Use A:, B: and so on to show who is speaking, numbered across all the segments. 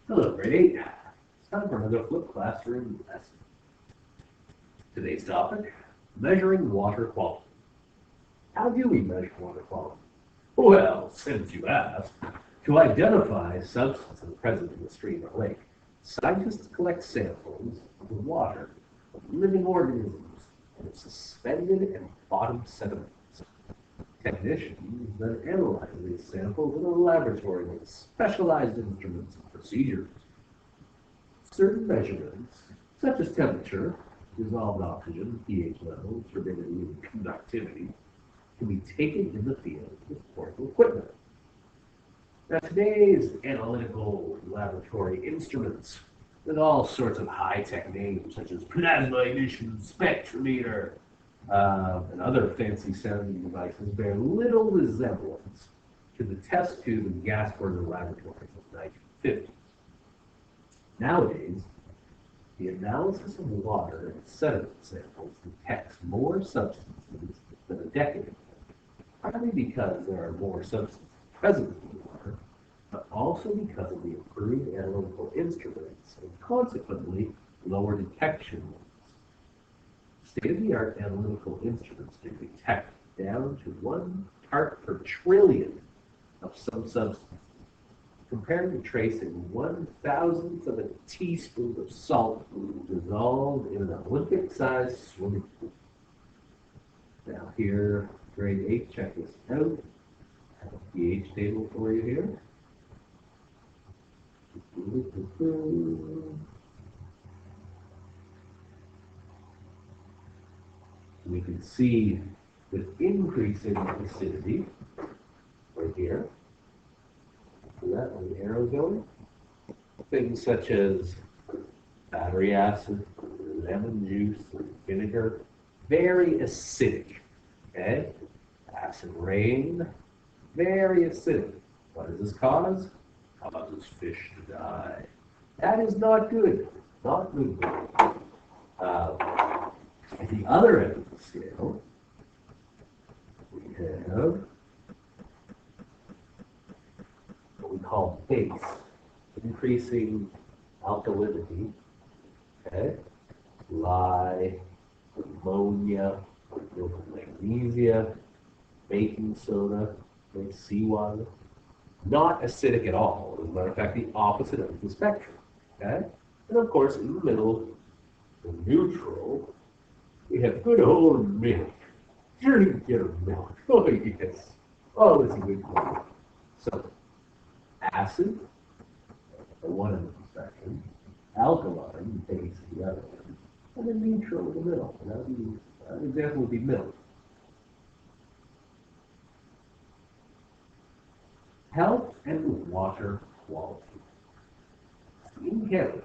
A: Hello, grade 8. It's time for another flipped classroom lesson. Today's topic, measuring water quality. How do we measure water quality? Well, since you asked, to identify substances present in the stream or lake, scientists collect samples of the water of living organisms and suspended and bottom sediments. Technicians then analyze these samples in a laboratory with specialized instruments and procedures. Certain measurements, such as temperature, dissolved oxygen, pH levels, turbidity, and conductivity, can be taken in the field with portable equipment. Now, today's analytical laboratory instruments, with all sorts of high-tech names such as plasma emission spectrometer and other fancy sounding devices, bear little resemblance to the test tube and gas burner laboratories of the 1950s. Nowadays, the analysis of water and sediment samples detects more substances than a decade ago, partly because there are more substances present in the water, but also because of the improved analytical instruments and consequently lower detection rates. State-of-the-art analytical instruments can detect down to 1 part per trillion of some substance, compared to tracing 1,000th of a teaspoon of salt dissolved in an Olympic-sized swimming pool. Now here, grade 8, check this out. I have a pH table for you here. We can see with increasing acidity, right here, see that where the arrow's going? Things such as battery acid, lemon juice, vinegar, very acidic, okay? Acid rain, very acidic. What does this cause? Causes fish to die. That is not good, not good. At the other end of the scale, we have what we call base, increasing alkalinity, okay? Lye, ammonia, magnesia, baking soda, like seawater. Not acidic at all. As a matter of fact, the opposite of the spectrum, okay? And of course, in the middle, the neutral, we have good old milk. Dirty get of milk. Oh, yes. Oh, it's a good one. So, acid, at one end of the spectrum, alkaline, base at the other end, and then neutral in the middle. And that would be, an example would be milk. Health and water quality. In Canada,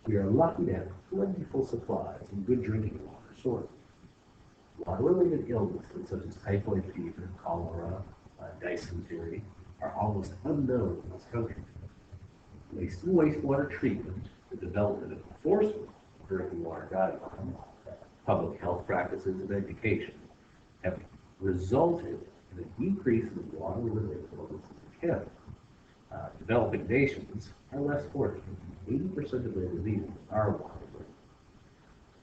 A: we are lucky to have plentiful supplies and good drinking water sources. Water-related illnesses such as typhoid fever, cholera, dysentery are almost unknown in this country. Waste and wastewater treatment, the development and enforcement of drinking water guidelines, public health practices, and education have resulted in a decrease in water-related illnesses in Canada. Developing nations are less fortunate. 80% of their diseases are water-related.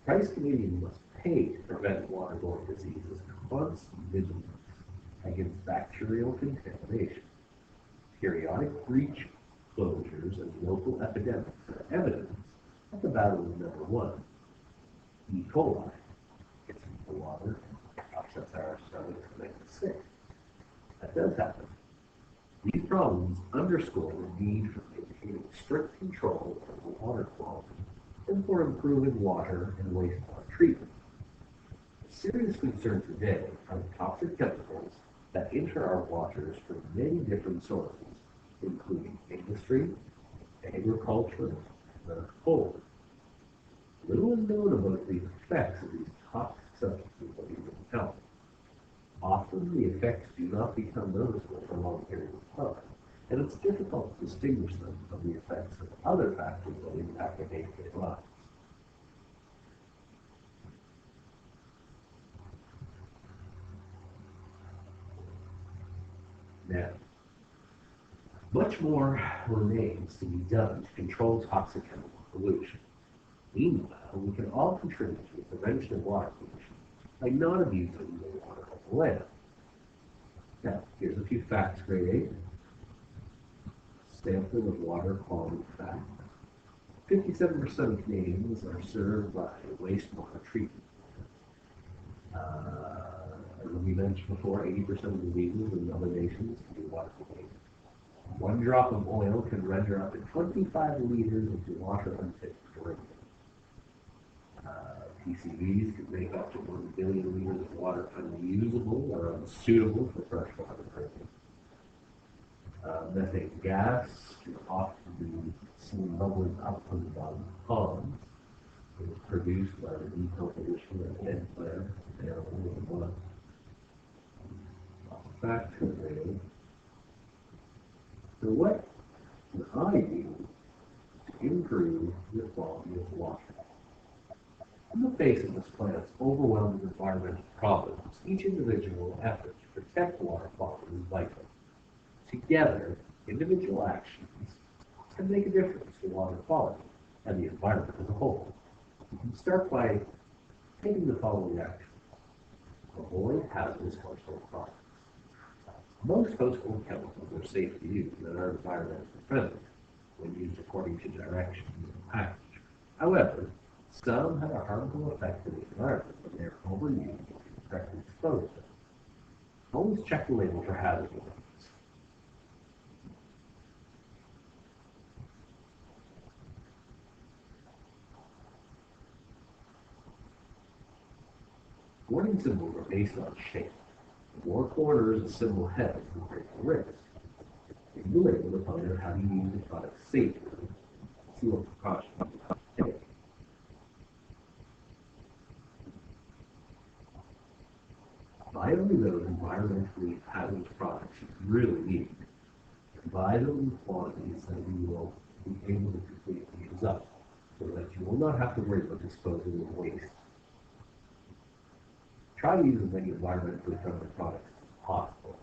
A: Price Canadian must pay to prevent waterborne diseases and constant vigilance against bacterial contamination. Periodic breach closures and local epidemics are evidence that the battle is number one. E. coli gets into the water, upsets our stomachs, and makes us sick. That does happen. These problems underscore the need for maintaining strict control over water quality and for improving water and wastewater treatment. A serious concern today are the toxic chemicals that enter our waters from many different sources, including industry, agriculture, and coal. Little is known about the effects of these toxic substances on human health. Often the effects do not become noticeable for long periods of time, and it's difficult to distinguish them from the effects of other factors that impact our day-to-day lives. Now, Much more remains to be done to control toxic chemical pollution. Meanwhile, we can all contribute to the prevention of water pollution by not abusing the water of the land. Now, here's a few facts, grade 8. Sampling of water quality facts. 57% of Canadians are served by wastewater treatment. As we mentioned before, 80% of diseases in other nations can be water related. One drop of oil can render up to 25 liters of water unfit for drinking. PCBs can make up to 1 billion liters of water unusable or unsuitable for freshwater drinking. Methane gas can often be seen bubbling up from the bottom of ponds. It is produced by the decomposition of dead plants and animals in blood. Back to the So what can I do to improve the quality of water? In the face of this planet's overwhelming environmental problems, each individual effort to protect water quality is vital. Together, individual actions can make a difference to water quality and the environment as a whole. You can start by taking the following actions. Avoid hazardous household products. Most household chemicals are safe to use and are environmentally friendly when used according to directions in the package. However, some have a harmful effect on the environment when they are overused or incorrectly disposed of. Always check the label for hazardous items. Warning symbols are based on shape. The more corners a symbol has, the greater the risk. Read the label to find out how to use the product safely. See what precautions you have to take. Buy only those environmentally hazardous products you really need. And buy them in quantities that you will be able to completely use up, so that you will not have to worry about disposing of waste. Try to use as many environmentally friendly products as possible.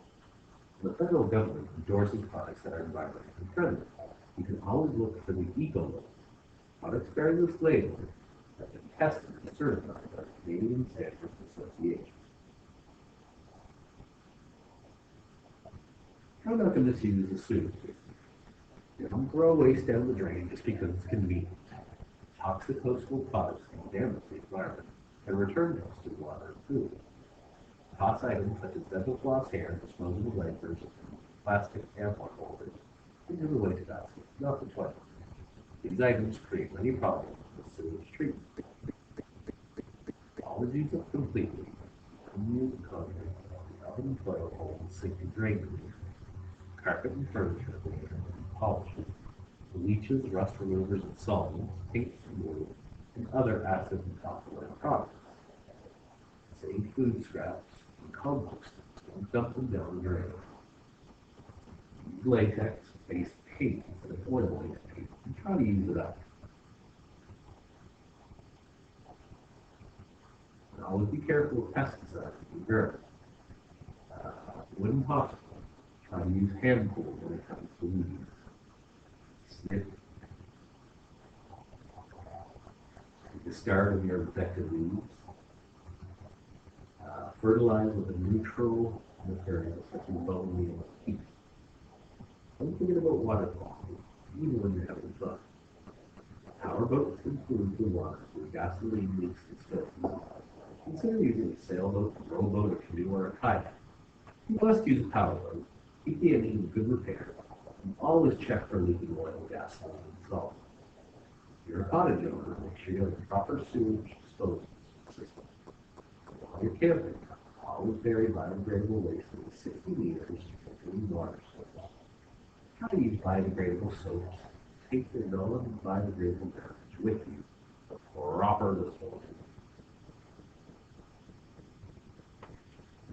A: The federal government endorses products that are environmentally friendly. You can always look for the eco label. Products bearing this label have been tested and certified by the Canadian Standards Association. Try not to misuse the sewage system. Don't throw waste down the drain just because it's convenient. Toxic household products can damage the environment and return those to water and food. Toss items such as dental floss, hair, disposable diapers, and plastic tampon holders into the waste basket, not the toilet. These items create many problems with sewage treatment. Always use them completely. Use the contents of the oven and toilet bowl and sink and drain cleaner, carpet and furniture cleaner, and polishes, bleaches, rust removers, and solvents, paints, glue, and other acid and alkaline products. Save food scraps and compost them. Don't dump them down the drain. Use latex-based paint instead of oil-based paint and try to use it up. And always be careful with pesticides and germs. When possible, try to use hand tools when it comes to weeds. Snip. The start of your infected leaves. Fertilize with a neutral material such as bone meal and peat. Don't forget about water quality, even when you're having fun. Powerboats can pollute the water through gasoline leaks and spills. Consider using a sailboat, rowboat, or canoe, or a kayak. You must use a powerboat. Keep the engine in good repair. And always check for leaking oil, gasoline, and salt. If you're a cottage owner, make sure you have a proper sewage disposal system. While you're camping, always bury biodegradable waste in 60 liters of clean water source. Try to use biodegradable soaps. Take your non-biodegradable garbage with you for proper disposal.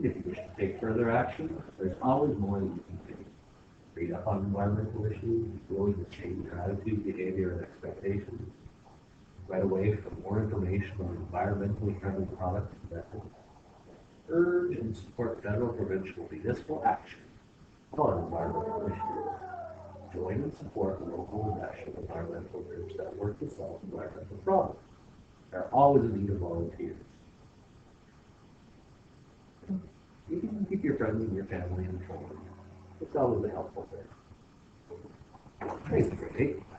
A: If you wish to take further action, there's always more that you can do. Read up on environmental issues, be willing to change your attitude, behavior, and expectations. Right away for more information on environmentally friendly products and methods. Urge and support federal, provincial, municipal action on environmental issues. join and support local and national environmental groups that work to solve environmental problems. They're always in need of volunteers. You can keep your friends and your family informed. It's always a helpful thing. Thank you, Kate.